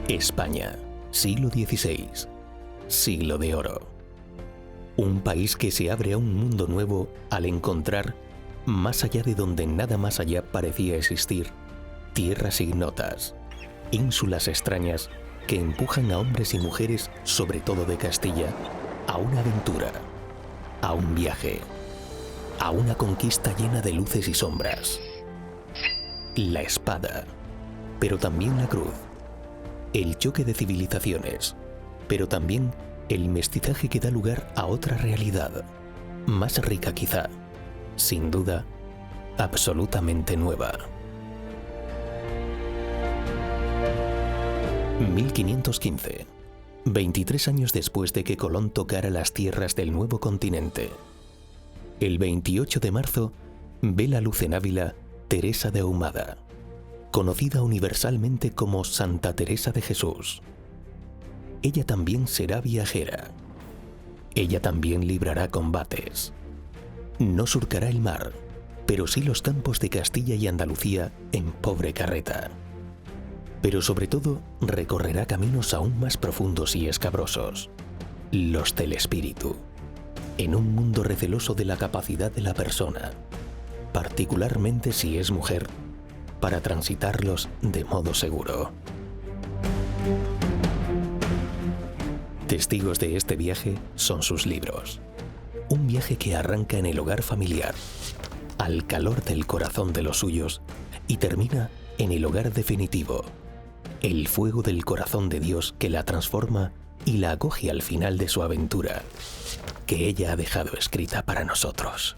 España, siglo XVI, siglo de oro. Un país que se abre a un mundo nuevo al encontrar, más allá de donde nada más allá parecía existir, tierras ignotas, ínsulas extrañas que empujan a hombres y mujeres, sobre todo de Castilla, a una aventura, a un viaje, a una conquista llena de luces y sombras. La espada, pero también la cruz. El choque de civilizaciones, pero también el mestizaje que da lugar a otra realidad, más rica quizá, sin duda, absolutamente nueva. 1515, 23 años después de que Colón tocara las tierras del nuevo continente. El 28 de marzo ve la luz en Ávila Teresa de Ahumada, conocida universalmente como Santa Teresa de Jesús. Ella también será viajera. Ella también librará combates. No surcará el mar, pero sí los campos de Castilla y Andalucía en pobre carreta. Pero sobre todo recorrerá caminos aún más profundos y escabrosos, los del espíritu, en un mundo receloso de la capacidad de la persona, particularmente si es mujer, para transitarlos de modo seguro. Testigos de este viaje son sus libros. Un viaje que arranca en el hogar familiar, al calor del corazón de los suyos, y termina en el hogar definitivo, el fuego del corazón de Dios que la transforma y la acoge al final de su aventura, que ella ha dejado escrita para nosotros.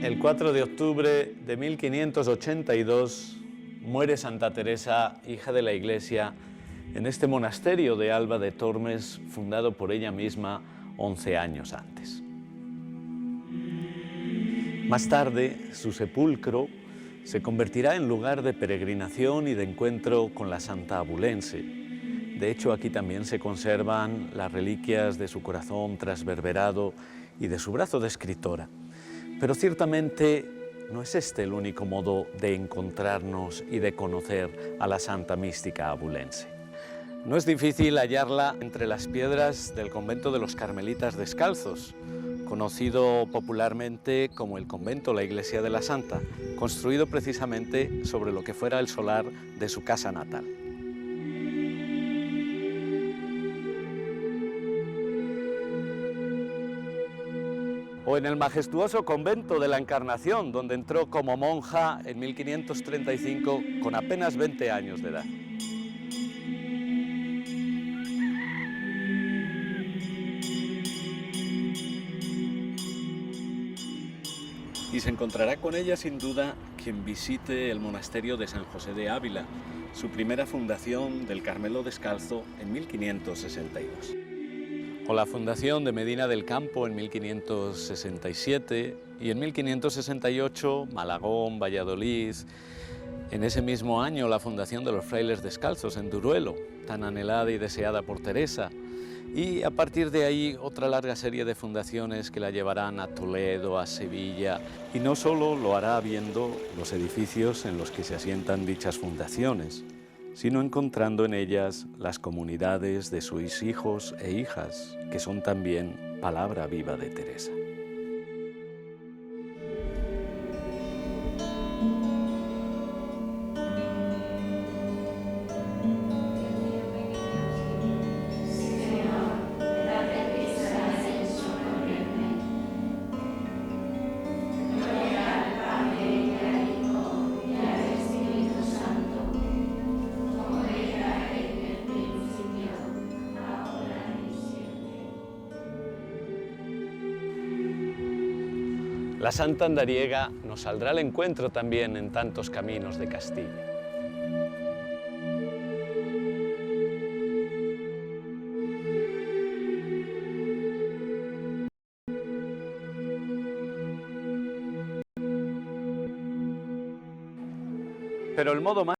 El 4 de octubre de 1582 muere Santa Teresa, hija de la Iglesia, en este monasterio de Alba de Tormes, fundado por ella misma 11 años antes. Más tarde, su sepulcro se convertirá en lugar de peregrinación y de encuentro con la Santa Abulense. De hecho, aquí también se conservan las reliquias de su corazón trasverberado y de su brazo de escritora. Pero ciertamente no es este el único modo de encontrarnos y de conocer a la Santa Mística abulense. No es difícil hallarla entre las piedras del convento de los Carmelitas Descalzos, conocido popularmente como el convento La Iglesia de la Santa, construido precisamente sobre lo que fuera el solar de su casa natal. O en el majestuoso convento de la Encarnación, donde entró como monja en 1535 con apenas 20 años de edad. Y se encontrará con ella sin duda quien visite el monasterio de San José de Ávila, su primera fundación del Carmelo Descalzo en 1562. O la fundación de Medina del Campo en 1567 y en 1568 Malagón, Valladolid. En ese mismo año la fundación de los frailes descalzos en Duruelo, tan anhelada y deseada por Teresa. Y a partir de ahí otra larga serie de fundaciones que la llevarán a Toledo, a Sevilla. Y no solo lo hará viendo los edificios en los que se asientan dichas fundaciones, sino encontrando en ellas las comunidades de sus hijos e hijas, que son también palabra viva de Teresa. La santa andariega nos saldrá al encuentro también en tantos caminos de Castilla. Pero el modo más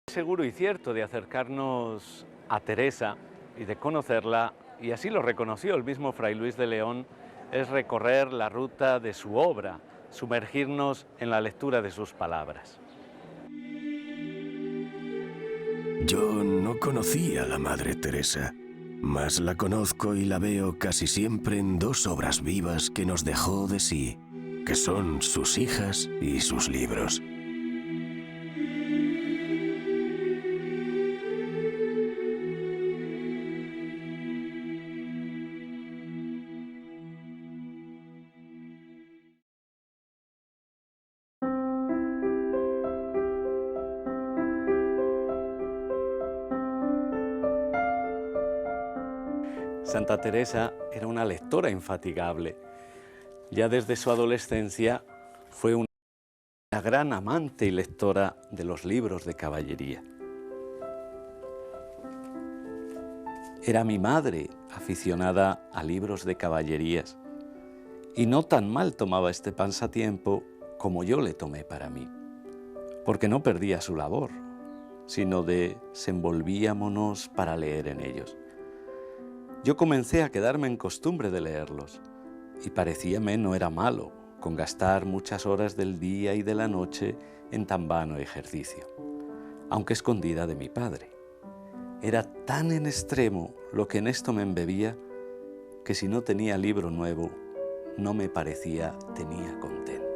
seguro y cierto de acercarnos a Teresa y de conocerla, y así lo reconoció el mismo Fray Luis de León, es recorrer la ruta de su obra, sumergirnos en la lectura de sus palabras. Yo no conocía a la Madre Teresa, mas la conozco y la veo casi siempre en dos obras vivas que nos dejó de sí, que son sus hijas y sus libros. Santa Teresa era una lectora infatigable. Ya desde su adolescencia fue una gran amante y lectora de los libros de caballería. Era mi madre aficionada a libros de caballerías y no tan mal tomaba este pasatiempo como yo le tomé para mí, porque no perdía su labor, sino desenvolvíamonos para leer en ellos. Yo comencé a quedarme en costumbre de leerlos y parecíame no era malo con gastar muchas horas del día y de la noche en tan vano ejercicio, aunque escondida de mi padre. Era tan en extremo lo que en esto me embebía que si no tenía libro nuevo no me parecía tenía contento.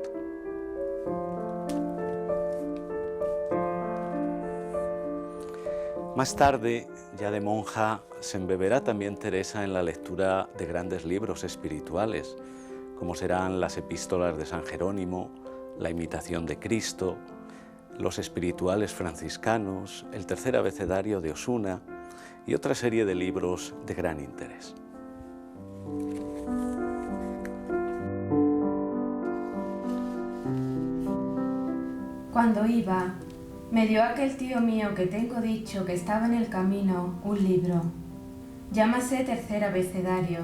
Más tarde, ya de monja, se embeberá también Teresa en la lectura de grandes libros espirituales, como serán las epístolas de San Jerónimo, la imitación de Cristo, los espirituales franciscanos, el tercer abecedario de Osuna y otra serie de libros de gran interés. Cuando iba, me dio aquel tío mío que tengo dicho que estaba en el camino un libro, llámase Tercer Abecedario,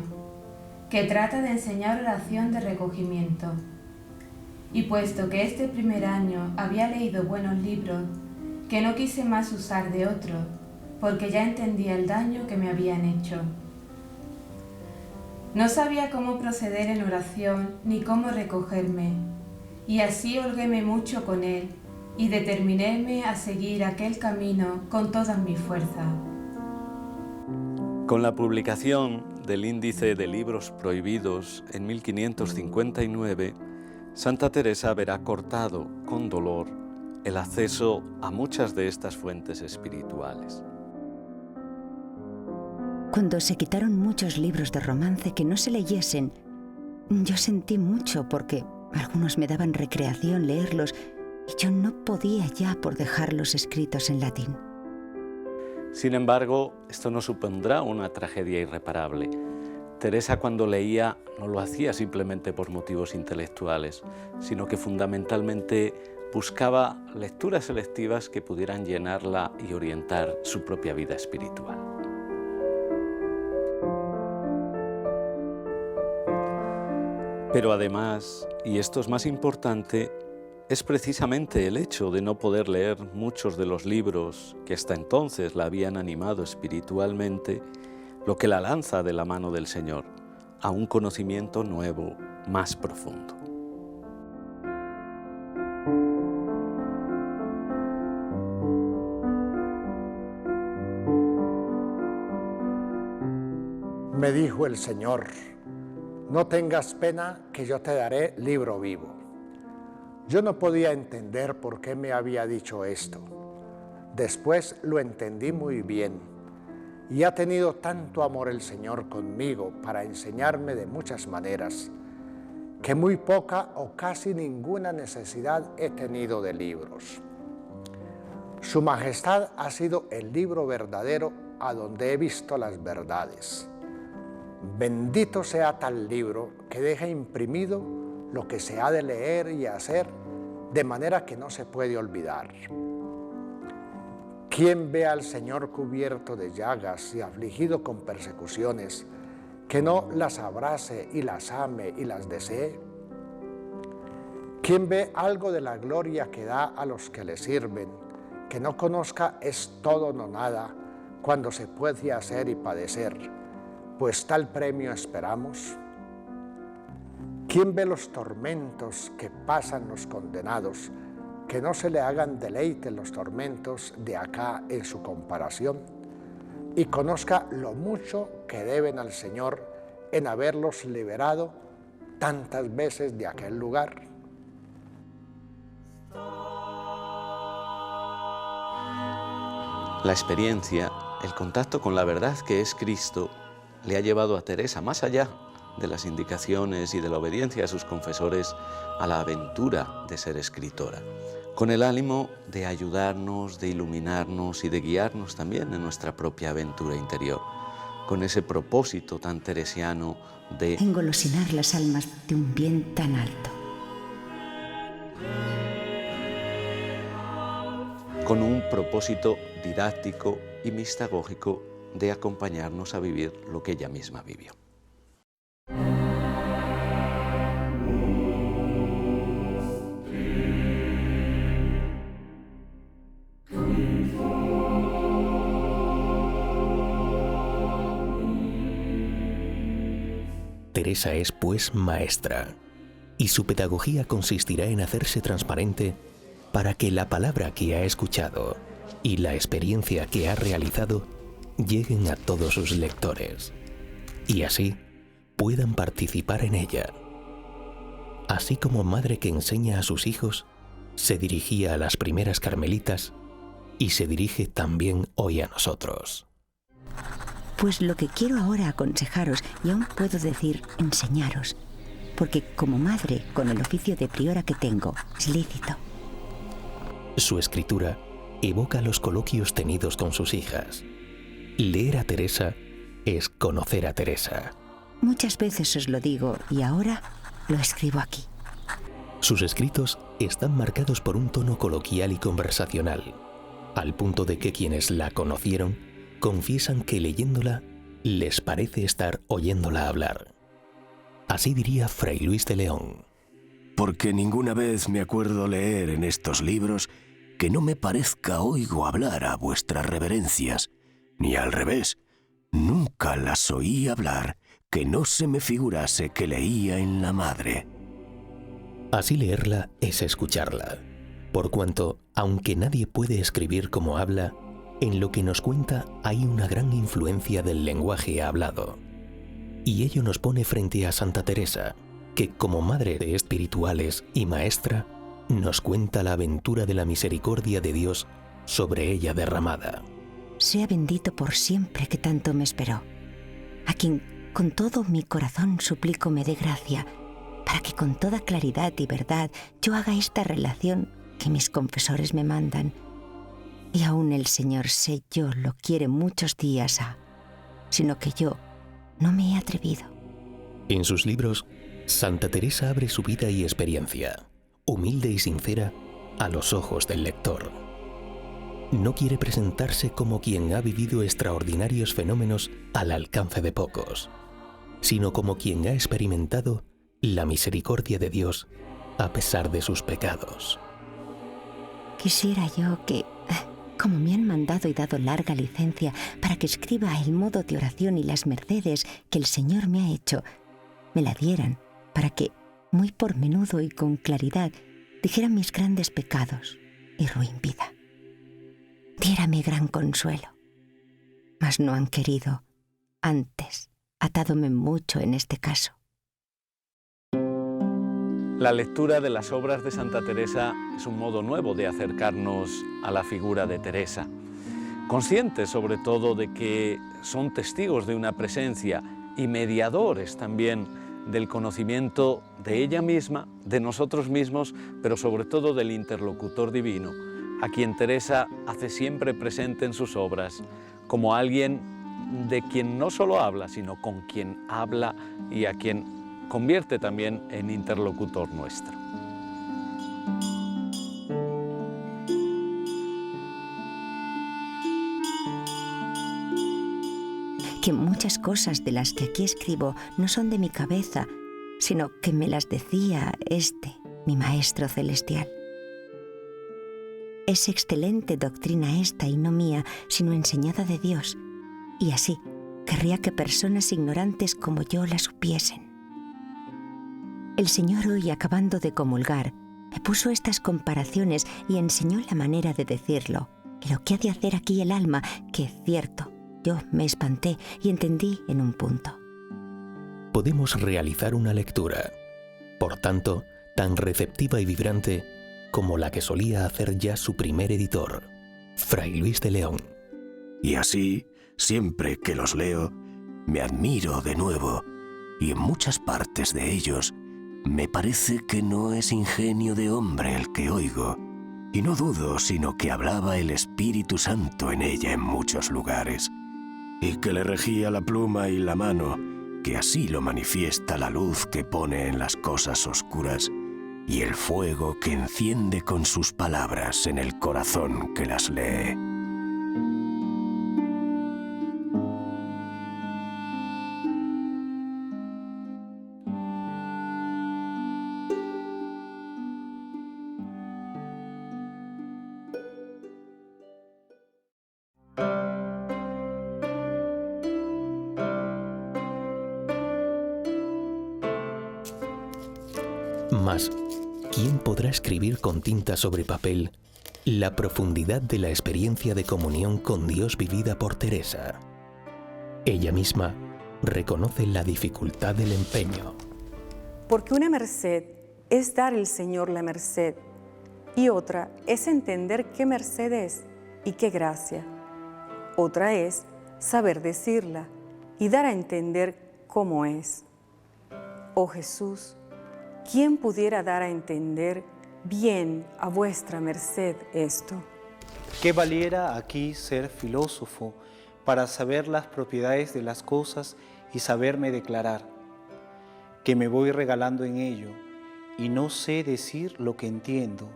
que trata de enseñar oración de recogimiento. Y puesto que este primer año había leído buenos libros, que no quise más usar de otro, porque ya entendía el daño que me habían hecho. No sabía cómo proceder en oración ni cómo recogerme, y así holguéme mucho con él, y determinéme a seguir aquel camino con toda mi fuerza. Con la publicación del Índice de Libros Prohibidos en 1559, Santa Teresa verá cortado con dolor el acceso a muchas de estas fuentes espirituales. Cuando se quitaron muchos libros de romance que no se leyesen, yo sentí mucho porque algunos me daban recreación leerlos y yo no podía ya por dejarlos escritos en latín. Sin embargo, esto no supondrá una tragedia irreparable. Teresa, cuando leía, no lo hacía simplemente por motivos intelectuales, sino que fundamentalmente buscaba lecturas selectivas que pudieran llenarla y orientar su propia vida espiritual. Pero además, y esto es más importante, es precisamente el hecho de no poder leer muchos de los libros que hasta entonces la habían animado espiritualmente lo que la lanza de la mano del Señor a un conocimiento nuevo, más profundo. Me dijo el Señor: no tengas pena, que yo te daré libro vivo. Yo no podía entender por qué me había dicho esto. Después lo entendí muy bien. Y ha tenido tanto amor el Señor conmigo para enseñarme de muchas maneras, que muy poca o casi ninguna necesidad he tenido de libros. Su Majestad ha sido el libro verdadero a donde he visto las verdades. Bendito sea tal libro que deja imprimido lo que se ha de leer y hacer, de manera que no se puede olvidar. ¿Quién ve al Señor cubierto de llagas y afligido con persecuciones, que no las abrace y las ame y las desee? ¿Quién ve algo de la gloria que da a los que le sirven, que no conozca es todo no nada, cuando se puede hacer y padecer, pues tal premio esperamos? ¿Quién ve los tormentos que pasan los condenados, que no se le hagan deleite los tormentos de acá en su comparación, y conozca lo mucho que deben al Señor en haberlos liberado tantas veces de aquel lugar? La experiencia, el contacto con la verdad que es Cristo, le ha llevado a Teresa, más allá de las indicaciones y de la obediencia a sus confesores, a la aventura de ser escritora, con el ánimo de ayudarnos, de iluminarnos y de guiarnos también en nuestra propia aventura interior, con ese propósito tan teresiano de engolosinar las almas de un bien tan alto. Con un propósito didáctico y mistagógico de acompañarnos a vivir lo que ella misma vivió. Teresa es, pues, maestra, y su pedagogía consistirá en hacerse transparente para que la palabra que ha escuchado y la experiencia que ha realizado lleguen a todos sus lectores, y así puedan participar en ella. Así como madre que enseña a sus hijos, se dirigía a las primeras carmelitas y se dirige también hoy a nosotros. Pues lo que quiero ahora aconsejaros, y aún puedo decir enseñaros, porque como madre, con el oficio de priora que tengo, es lícito. Su escritura evoca los coloquios tenidos con sus hijas. Leer a Teresa es conocer a Teresa. Muchas veces os lo digo y ahora lo escribo aquí. Sus escritos están marcados por un tono coloquial y conversacional, al punto de que quienes la conocieron confiesan que leyéndola les parece estar oyéndola hablar. Así diría Fray Luis de León. Porque ninguna vez me acuerdo leer en estos libros que no me parezca oigo hablar a vuestras reverencias, ni al revés, nunca las oí hablar que no se me figurase que leía en la madre. Así leerla es escucharla, por cuanto, aunque nadie puede escribir como habla, en lo que nos cuenta hay una gran influencia del lenguaje hablado. Y ello nos pone frente a Santa Teresa, que como madre de espirituales y maestra, nos cuenta la aventura de la misericordia de Dios sobre ella derramada. Sea bendito por siempre que tanto me esperó, a quien con todo mi corazón suplico me dé gracia, para que con toda claridad y verdad yo haga esta relación que mis confesores me mandan. Y aún el Señor, sé yo, lo quiere muchos días sino que yo no me he atrevido. En sus libros, Santa Teresa abre su vida y experiencia, humilde y sincera, a los ojos del lector. No quiere presentarse como quien ha vivido extraordinarios fenómenos al alcance de pocos, sino como quien ha experimentado la misericordia de Dios a pesar de sus pecados. Quisiera yo que, como me han mandado y dado larga licencia para que escriba el modo de oración y las mercedes que el Señor me ha hecho, me la dieran para que, muy por menudo y con claridad, dijera mis grandes pecados y ruin vida. Diérame gran consuelo, mas no han querido, antes, atádome mucho en este caso. La lectura de las obras de Santa Teresa es un modo nuevo de acercarnos a la figura de Teresa, conscientes sobre todo de que son testigos de una presencia y mediadores también del conocimiento de ella misma, de nosotros mismos, pero sobre todo del interlocutor divino, a quien Teresa hace siempre presente en sus obras, como alguien de quien no solo habla, sino con quien habla y a quien convierte también en interlocutor nuestro. Que muchas cosas de las que aquí escribo no son de mi cabeza, sino que me las decía mi Maestro Celestial. Es excelente doctrina esta y no mía, sino enseñada de Dios, y así querría que personas ignorantes como yo la supiesen. El Señor hoy, acabando de comulgar, me puso estas comparaciones y enseñó la manera de decirlo, y lo que ha de hacer aquí el alma, que, cierto, yo me espanté y entendí en un punto. Podemos realizar una lectura, por tanto, tan receptiva y vibrante como la que solía hacer ya su primer editor, Fray Luis de León. Y así, siempre que los leo, me admiro de nuevo, y en muchas partes de ellos me parece que no es ingenio de hombre el que oigo, y no dudo sino que hablaba el Espíritu Santo en ella en muchos lugares, y que le regía la pluma y la mano, que así lo manifiesta la luz que pone en las cosas oscuras y el fuego que enciende con sus palabras en el corazón que las lee. Mas, ¿quién podrá escribir con tinta sobre papel la profundidad de la experiencia de comunión con Dios vivida por Teresa? Ella misma reconoce la dificultad del empeño. Porque una merced es dar al Señor la merced, y otra es entender qué merced es y qué gracia. Otra es saber decirla y dar a entender cómo es. Oh Jesús, ¿quién pudiera dar a entender bien a vuestra merced esto? ¿Qué valiera aquí ser filósofo para saber las propiedades de las cosas y saberme declarar? Que me voy regalando en ello y no sé decir lo que entiendo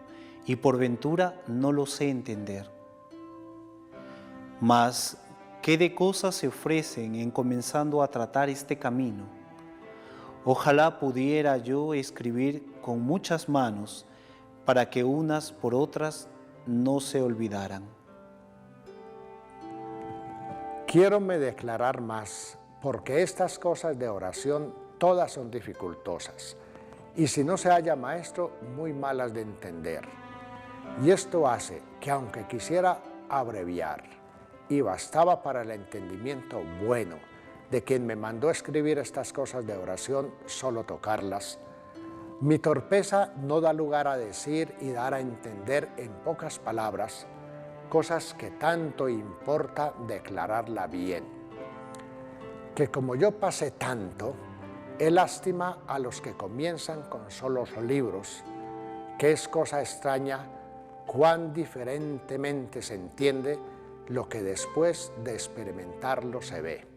y por ventura no lo sé entender. Mas, ¿qué de cosas se ofrecen en comenzando a tratar este camino? Ojalá pudiera yo escribir con muchas manos para que unas por otras no se olvidaran. Quiero me declarar más, porque estas cosas de oración todas son dificultosas, y si no se halla maestro, muy malas de entender. Y esto hace que aunque quisiera abreviar, y bastaba para el entendimiento bueno, de quien me mandó a escribir estas cosas de oración, solo tocarlas, mi torpeza no da lugar a decir y dar a entender en pocas palabras cosas que tanto importa declararla bien. Que como yo pasé tanto, es lástima a los que comienzan con solos libros, que es cosa extraña cuán diferentemente se entiende lo que después de experimentarlo se ve.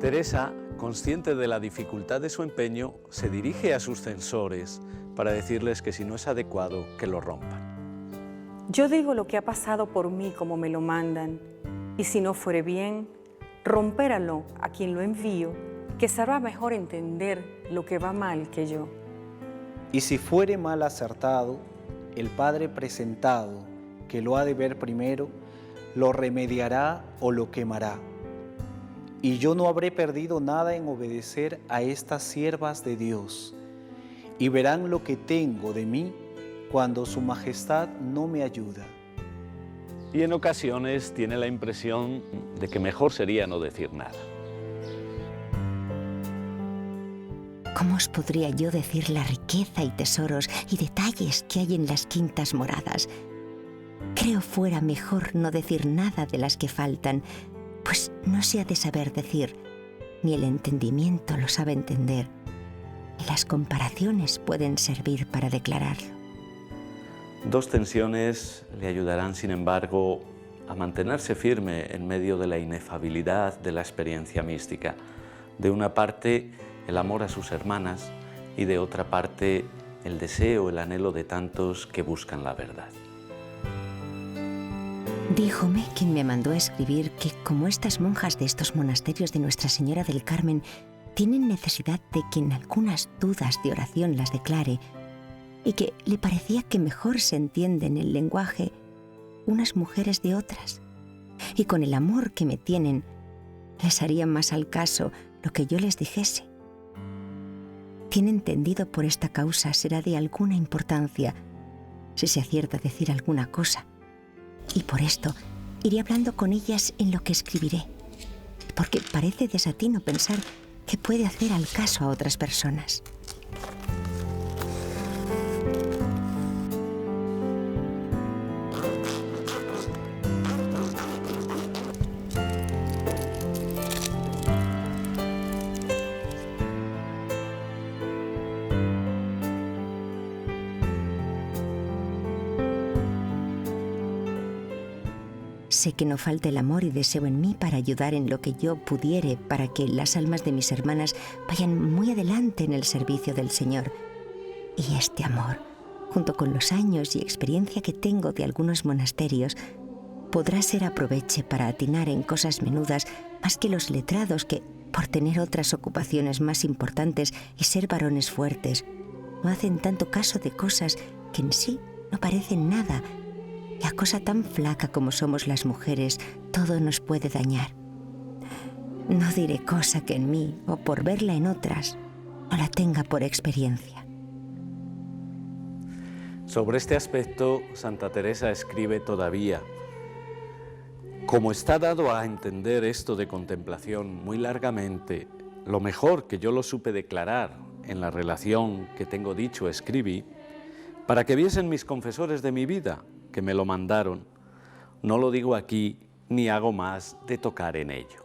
Teresa, consciente de la dificultad de su empeño, se dirige a sus censores para decirles que si no es adecuado, que lo rompan. Yo digo lo que ha pasado por mí como me lo mandan, y si no fuere bien, rompéralo a quien lo envío, que sabrá mejor entender lo que va mal que yo. Y si fuere mal acertado, el Padre presentado, que lo ha de ver primero, lo remediará o lo quemará. Y yo no habré perdido nada en obedecer a estas siervas de Dios, y verán lo que tengo de mí cuando su majestad no me ayuda. Y en ocasiones tiene la impresión de que mejor sería no decir nada. ¿Cómo os podría yo decir la riqueza y tesoros y detalles que hay en las quintas moradas? Creo fuera mejor no decir nada de las que faltan, pues no se ha de saber decir, ni el entendimiento lo sabe entender, ni las comparaciones pueden servir para declararlo. Dos tensiones le ayudarán, sin embargo, a mantenerse firme en medio de la inefabilidad de la experiencia mística. De una parte, el amor a sus hermanas y de otra parte, el deseo, el anhelo de tantos que buscan la verdad. Díjome quien me mandó a escribir que como estas monjas de estos monasterios de Nuestra Señora del Carmen tienen necesidad de que en algunas dudas de oración las declare, y que le parecía que mejor se entienden el lenguaje unas mujeres de otras, y con el amor que me tienen les haría más al caso lo que yo les dijese. Tiene entendido por esta causa será de alguna importancia si se acierta a decir alguna cosa, y por esto iré hablando con ellas en lo que escribiré, porque parece desatino pensar que puede hacer al caso a otras personas. Sé que no falta el amor y deseo en mí para ayudar en lo que yo pudiere para que las almas de mis hermanas vayan muy adelante en el servicio del Señor. Y este amor, junto con los años y experiencia que tengo de algunos monasterios, podrá ser aproveche para atinar en cosas menudas más que los letrados que, por tener otras ocupaciones más importantes y ser varones fuertes, no hacen tanto caso de cosas que en sí no parecen nada. Y a cosa tan flaca como somos las mujeres, todo nos puede dañar. No diré cosa que en mí, o por verla en otras, no la tenga por experiencia. Sobre este aspecto, Santa Teresa escribe todavía: como está dado a entender esto de contemplación muy largamente, lo mejor que yo lo supe declarar en la relación que tengo dicho escribí, para que viesen mis confesores de mi vida, que me lo mandaron. No lo digo aquí, ni hago más de tocar en ello.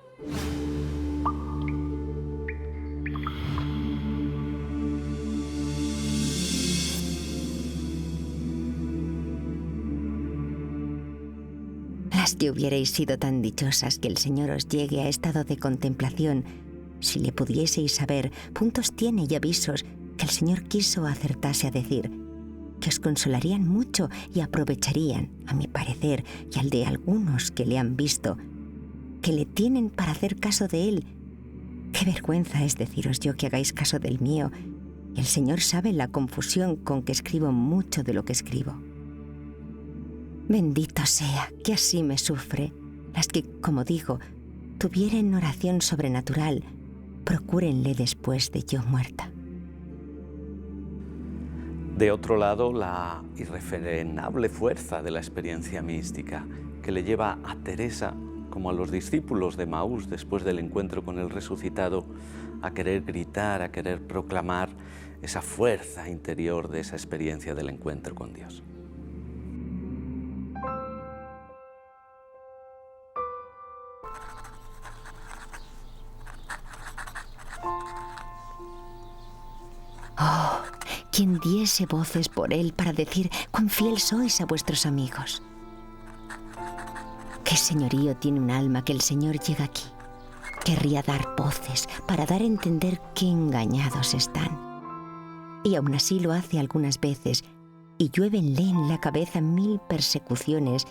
Las que hubierais sido tan dichosas que el Señor os llegue a estado de contemplación, si le pudieseis saber, puntos tiene y avisos que el Señor quiso acertase a decir, que os consolarían mucho y aprovecharían, a mi parecer, y al de algunos que le han visto, que le tienen para hacer caso de él. Qué vergüenza es deciros yo que hagáis caso del mío. El Señor sabe la confusión con que escribo mucho de lo que escribo. Bendito sea que así me sufre, las que, como digo, tuvieren oración sobrenatural, procúrenle después de yo muerta. De otro lado, la irrefrenable fuerza de la experiencia mística que le lleva a Teresa, como a los discípulos de Maús después del encuentro con el resucitado, a querer gritar, a querer proclamar esa fuerza interior de esa experiencia del encuentro con Dios. Oh, quien diese voces por él para decir cuán fiel sois a vuestros amigos. Qué señorío tiene un alma que el Señor llega aquí. Querría dar voces para dar a entender qué engañados están. Y aún así lo hace algunas veces, y lluévenle en la cabeza 1000 persecuciones,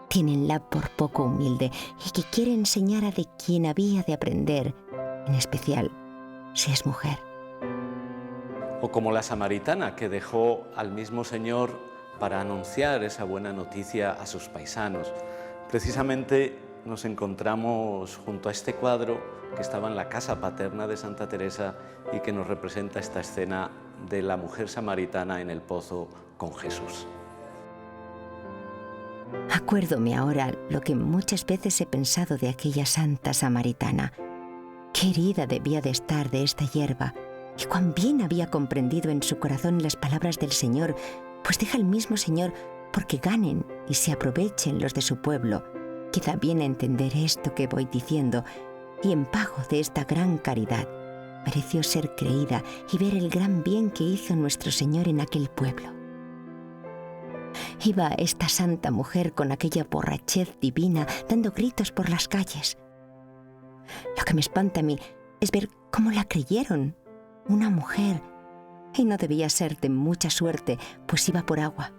tiénenla por poco humilde, y que quiere enseñar a de quien había de aprender, en especial si es mujer. O como la samaritana que dejó al mismo Señor para anunciar esa buena noticia a sus paisanos. Precisamente nos encontramos junto a este cuadro que estaba en la casa paterna de Santa Teresa y que nos representa esta escena de la mujer samaritana en el pozo con Jesús. Acuérdome ahora lo que muchas veces he pensado de aquella santa samaritana. Qué herida debía de estar de esta hierba, y cuán bien había comprendido en su corazón las palabras del Señor, pues deja el mismo Señor porque ganen y se aprovechen los de su pueblo, que da bien a entender esto que voy diciendo, y en pago de esta gran caridad mereció ser creída y ver el gran bien que hizo nuestro Señor en aquel pueblo. Iba esta santa mujer con aquella borrachez divina dando gritos por las calles. Lo que me espanta a mí es ver cómo la creyeron. Una mujer. Y no debía ser de mucha suerte, pues iba por agua.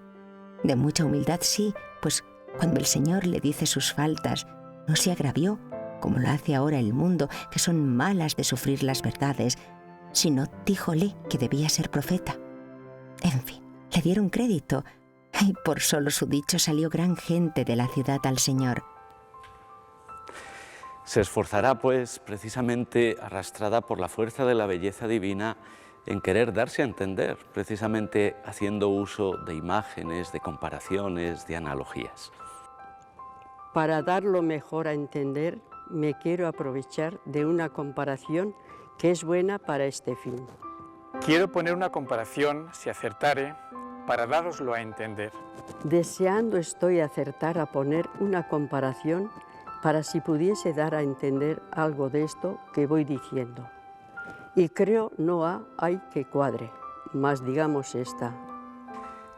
De mucha humildad sí, pues cuando el Señor le dice sus faltas, no se agravió, como lo hace ahora el mundo, que son malas de sufrir las verdades, sino díjole que debía ser profeta. En fin, le dieron crédito, y por solo su dicho salió gran gente de la ciudad al Señor. Se esforzará, pues, precisamente arrastrada por la fuerza de la belleza divina en querer darse a entender, precisamente haciendo uso de imágenes, de comparaciones, de analogías. Para darlo mejor a entender, me quiero aprovechar de una comparación que es buena para este fin. Quiero poner una comparación, si acertare, para dároslo a entender. Deseando estoy acertar a poner una comparación para si pudiese dar a entender algo de esto que voy diciendo. Y creo no hay que cuadre, mas digamos esta.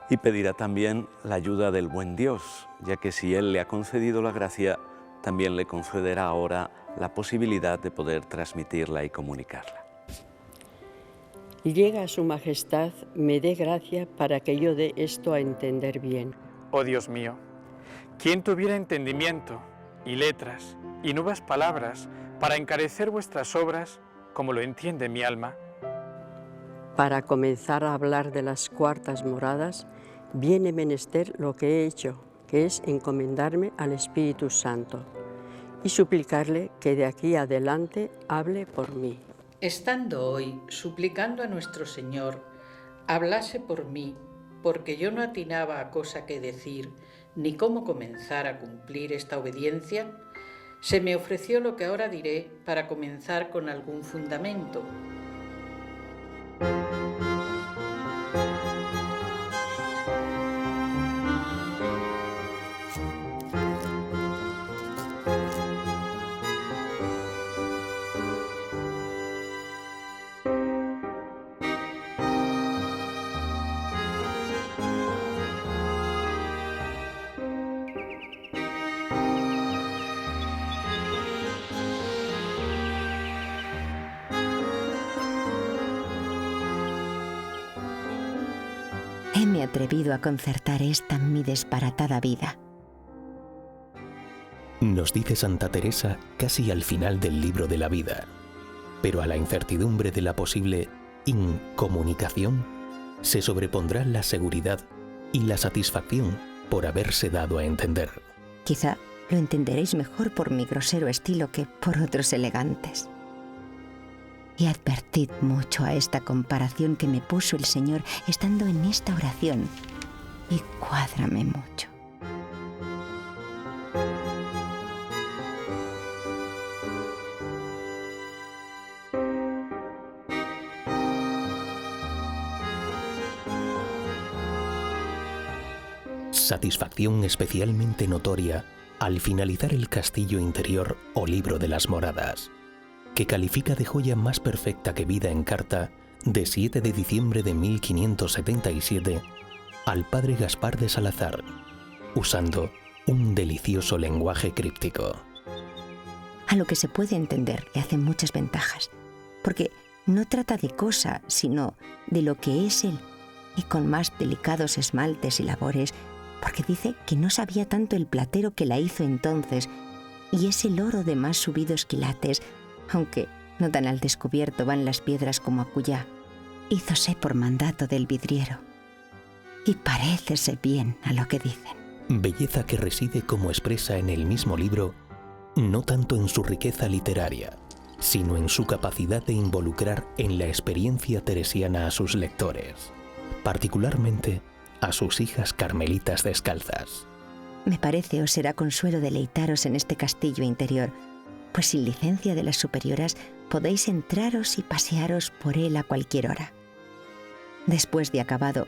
Y pedirá también la ayuda del buen Dios, ya que si Él le ha concedido la gracia, también le concederá ahora la posibilidad de poder transmitirla y comunicarla. Llega a su majestad, me dé gracia para que yo dé esto a entender bien. Oh Dios mío, ¿quién tuviera entendimiento y letras y nuevas palabras para encarecer vuestras obras como lo entiende mi alma? Para comenzar a hablar de las cuartas moradas, viene menester lo que he hecho, que es encomendarme al Espíritu Santo y suplicarle que de aquí adelante hable por mí. Estando hoy suplicando a nuestro Señor, hablase por mí, porque yo no atinaba a cosa que decir, ni cómo comenzar a cumplir esta obediencia, se me ofreció lo que ahora diré para comenzar con algún fundamento. Heme atrevido a concertar esta mi disparatada vida. Nos dice Santa Teresa casi al final del libro de la vida, pero a la incertidumbre de la posible incomunicación se sobrepondrá la seguridad y la satisfacción por haberse dado a entender. Quizá lo entenderéis mejor por mi grosero estilo que por otros elegantes. Y advertid mucho a esta comparación que me puso el Señor estando en esta oración, y cuádrame mucho. Satisfacción especialmente notoria al finalizar el castillo interior o libro de las moradas, que califica de joya más perfecta que vida en carta de 7 de diciembre de 1577 al padre Gaspar de Salazar, usando un delicioso lenguaje críptico. A lo que se puede entender le hacen muchas ventajas, porque no trata de cosa, sino de lo que es él, y con más delicados esmaltes y labores, porque dice que no sabía tanto el platero que la hizo entonces, y es el oro de más subidos quilates, aunque no tan al descubierto van las piedras como acullá. Hízose por mandato del vidriero, y parécese bien a lo que dicen. Belleza que reside, como expresa en el mismo libro, no tanto en su riqueza literaria, sino en su capacidad de involucrar en la experiencia teresiana a sus lectores, particularmente a sus hijas carmelitas descalzas. Me parece os será consuelo deleitaros en este castillo interior, pues sin licencia de las superioras podéis entraros y pasearos por él a cualquier hora. Después de acabado,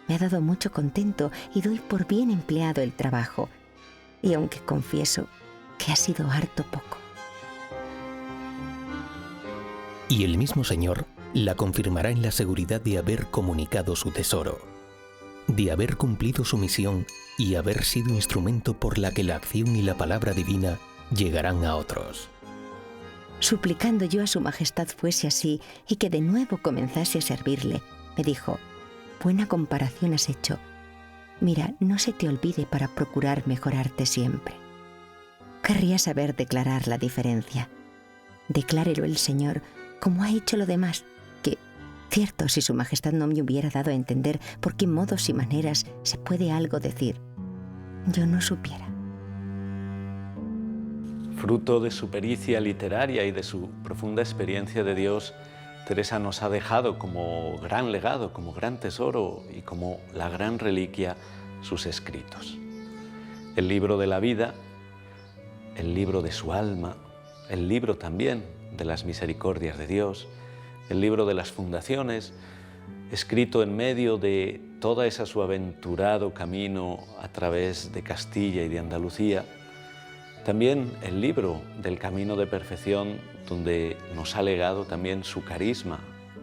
me ha dado mucho contento y doy por bien empleado el trabajo, y aunque confieso que ha sido harto poco. Y el mismo Señor la confirmará en la seguridad de haber comunicado su tesoro, de haber cumplido su misión y haber sido instrumento por la que la acción y la palabra divina llegarán a otros. Suplicando yo a su majestad fuese así y que de nuevo comenzase a servirle, me dijo: buena comparación has hecho. Mira, no se te olvide para procurar mejorarte siempre. Querría saber declarar la diferencia. Declárelo el Señor como ha hecho lo demás, que, cierto, si su majestad no me hubiera dado a entender por qué modos y maneras se puede algo decir, yo no supiera. Fruto de su pericia literaria y de su profunda experiencia de Dios, Teresa nos ha dejado como gran legado, como gran tesoro y como la gran reliquia sus escritos. El libro de la vida, el libro de su alma, el libro también de las misericordias de Dios, el libro de las fundaciones, escrito en medio de todo ese su aventurado camino a través de Castilla y de Andalucía. También el libro del Camino de Perfección, donde nos ha legado también su carisma,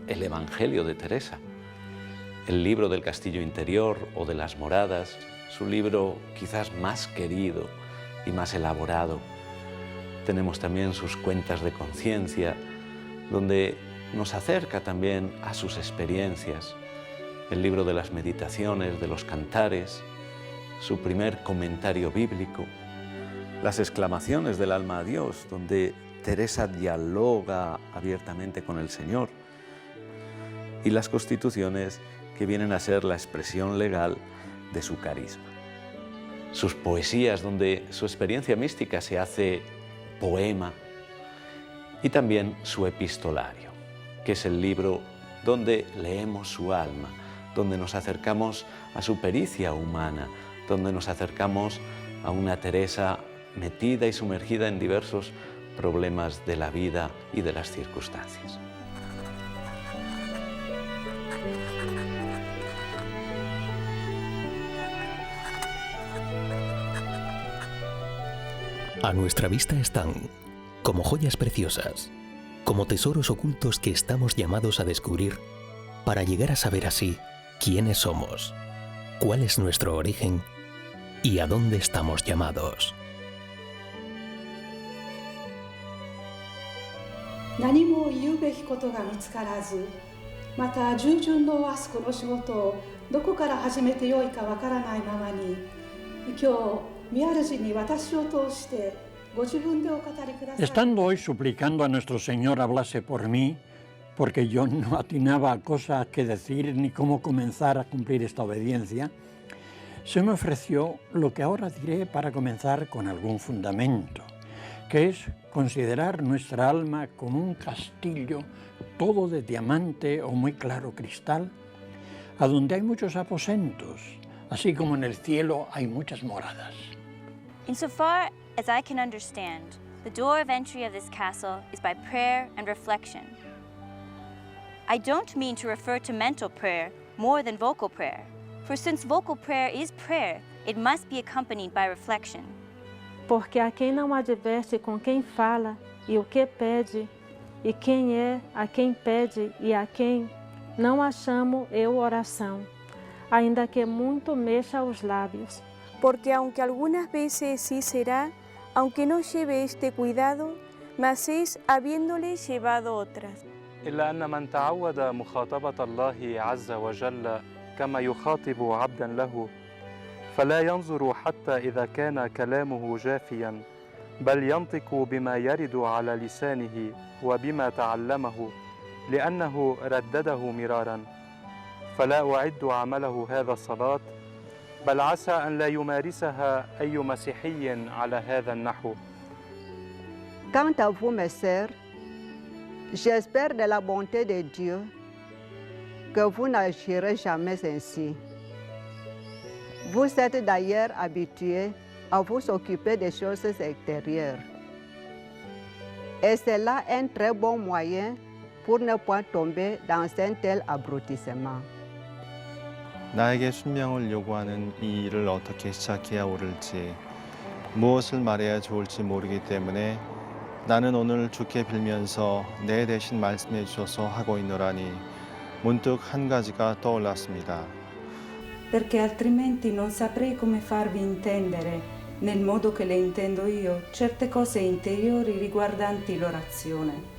el Evangelio de Teresa. El libro del Castillo Interior o de las Moradas, su libro quizás más querido y más elaborado. Tenemos también sus cuentas de conciencia, donde nos acerca también a sus experiencias. El libro de las meditaciones, de los cantares, su primer comentario bíblico, las exclamaciones del alma a Dios, donde Teresa dialoga abiertamente con el Señor, y las constituciones que vienen a ser la expresión legal de su carisma. Sus poesías, donde su experiencia mística se hace poema, y también su epistolario, que es el libro donde leemos su alma, donde nos acercamos a su pericia humana, donde nos acercamos a una Teresa metida y sumergida en diversos problemas de la vida y de las circunstancias. A nuestra vista están, como joyas preciosas, como tesoros ocultos que estamos llamados a descubrir para llegar a saber así quiénes somos, cuál es nuestro origen y a dónde estamos llamados. 何も言うべきことが見つからず、また従順のあすこの仕事をどこから始めてよいかわからないままに、今日宮主に私を通してご自分でお語りください。 Estando hoy suplicando a nuestro Señor hablase por mí, porque yo no atinaba a cosas que decir ni cómo comenzar a cumplir esta obediencia, se me ofreció lo que ahora diré para comenzar con algún fundamento, que es considerar nuestra alma como un castillo todo de diamante o muy claro cristal, a donde hay muchos aposentos, así como en el cielo hay muchas moradas. Insofar as I can understand, the door of entry of this castle is by prayer and reflection. I don't mean to refer to mental prayer more than vocal prayer, for since vocal prayer is prayer, it must be accompanied by reflection. Porque a quem não adverte com quem fala e o que pede, e quem é a quem pede e a quem, não a chamo eu oração, ainda que muito mexa os lábios. Porque aunque algunas veces sí será, aunque no lleve este cuidado, mas es habiéndole llevado otras. إلا أن من تعود مخاطبة الله عز وجل كما يخاطب عبدا له فلا ينظر حتى إذا كان كلامه جافيا بل ينطق بما يرد على لسانه وبما تعلمه لأنه ردده مرارا فلا أعد عمله هذا الصلاة بل عسى أن لا يمارسها أي مسيحي على هذا النحو. Quant à vous, mes sœurs, j'espère de la bonté de Dieu que vous n'agirez jamais ainsi. Vous êtes d'ailleurs habitués à vous occuper des choses extérieures. Et c'est là un très bon moyen pour ne point tomber dans un tel abrutissement. 나에게 순명을 요구하는 이 일을 어떻게 시작해야 옳을지, 무엇을 말해야 좋을지 모르기 때문에 나는 오늘 주께 빌면서 내 대신 말씀해 주셔서 하고 있노라니 문득 한 가지가 떠올랐습니다. perché altrimenti non saprei come farvi intendere, nel modo che le intendo io, certe cose interiori riguardanti l'orazione.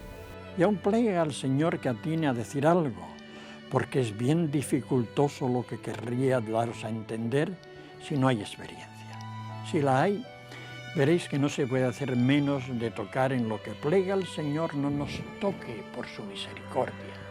Y aún plega al Señor que atine a decir algo, porque es bien dificultoso lo que querría daros a entender si no hay experiencia. Si la hay, veréis que no se puede hacer menos de tocar en lo que plega al Señor no nos toque por su misericordia.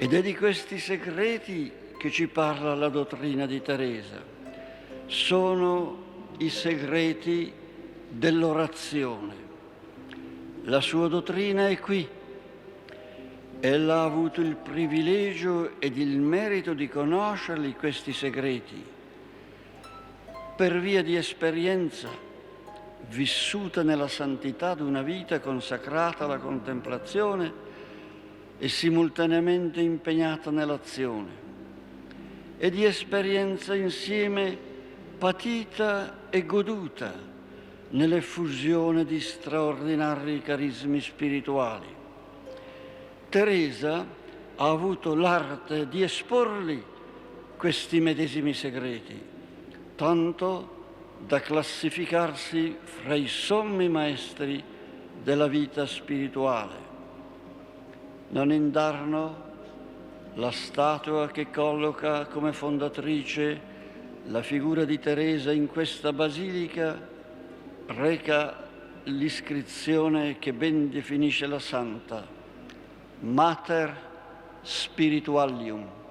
Ed è di questi segreti che ci parla la dottrina di Teresa. Sono i segreti dell'orazione. La sua dottrina è qui. Ella ha avuto il privilegio ed il merito di conoscerli questi segreti per via di esperienza vissuta nella santità di una vita consacrata alla contemplazione e simultaneamente impegnata nell'azione, e di esperienza insieme patita e goduta nell'effusione di straordinari carismi spirituali. Teresa ha avuto l'arte di esporli questi medesimi segreti, tanto da classificarsi fra i sommi maestri della vita spirituale. Non indarno la statua che colloca come fondatrice la figura di Teresa in questa basilica reca l'iscrizione che ben definisce la santa, Mater Spiritualium.